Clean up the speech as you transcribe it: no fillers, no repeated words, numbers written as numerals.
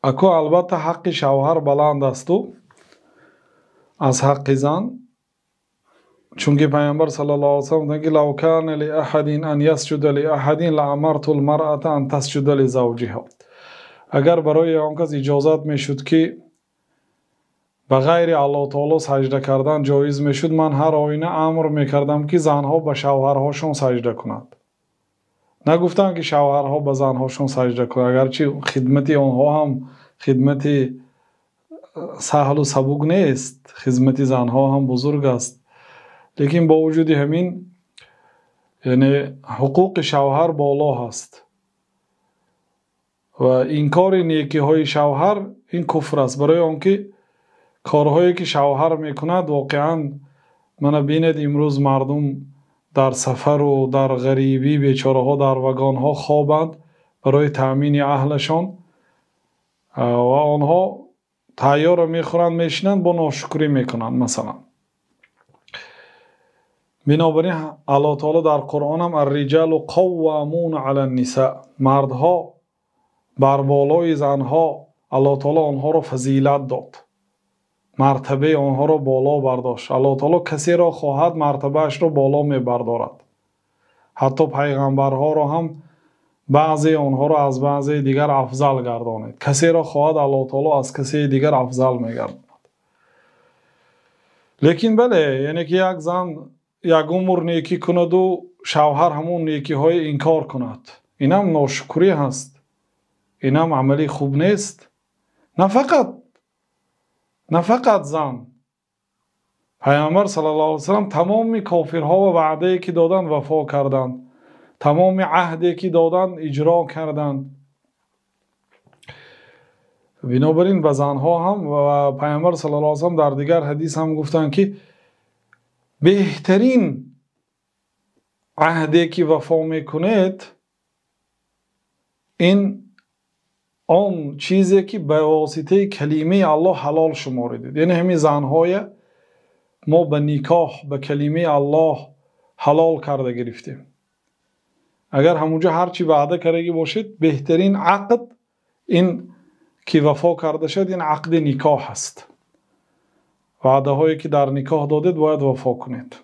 اکو البته حق شوهر بلند است و از حق زن، چونکه پیامبر صلی الله علیه و سلم میگه لو کان لاحد ان یسجد لاحد لامرت المرأة ان تسجد لزوجها. اگر برای آن کس اجازت میشد که به غیر الله تعالی سجده کردن جایز میشد، من هر آینه امر میکردم که زنها به شوهرهاشون سجده کنند. نگفتم که شوهرها به زنهاشون سجده کنند، اگرچه خدمت آنها هم خدمت سهل و سبک نیست، خدمت زنها هم بزرگ است، لیکن با وجود همین یعنی حقوق شوهر بالا هست و انکار نیکی های شوهر این کفر است. برای آنکه کارهایی که شوهر میکند واقعا من ببینید امروز مردم در سفر و در غریبی بیچاره ها در وگان ها خوابند برای تامین اهلشان و آنها تیار میخورند میشنند با ناشکری میکنند. مثلا بنابراین الله تعالی در قرآن هم الرجال قوامون علی النساء، مردها بر بالای زنها، الله تعالی آنها را فضیلت داد، مرتبه آنها را بالا برداشت. الله تعالی کسی را خواهد مرتبهش را بالا میبردارد. حتی پیغمبرها را هم بعضی آنها را از بعضی دیگر افضل گردانید. کسی را خواهد الله تعالی از کسی دیگر افضل میگرداند. لیکن بله، یعنی که یک زن یک عمر نیکی کند و شوهر همون نیکی های انکار کند، این هم ناشکری هست، این هم عملی خوب نیست. نه فقط زن، پیامبر صلی الله علیه و سلم تمام کافرها و وعده که دادن وفا کردند، تمام عهدی که دادن اجرا کردند. بنابراین به زنها هم و پیامبر صلی الله علیه و سلم در دیگر حدیث هم گفتند که بهترین عهدی که وفا میکنید این آن چیزی که به واسطه کلمه الله حلال شماریدید. یعنی همین زنهای ما به نکاح به کلمه الله حلال کرده گرفتیم. اگر همونجا هرچی وعده کرده باشید، بهترین عقد این که وفا کرده شد این عقد نکاح است. وعده هایی که در نکاح دادید باید وفا کنید.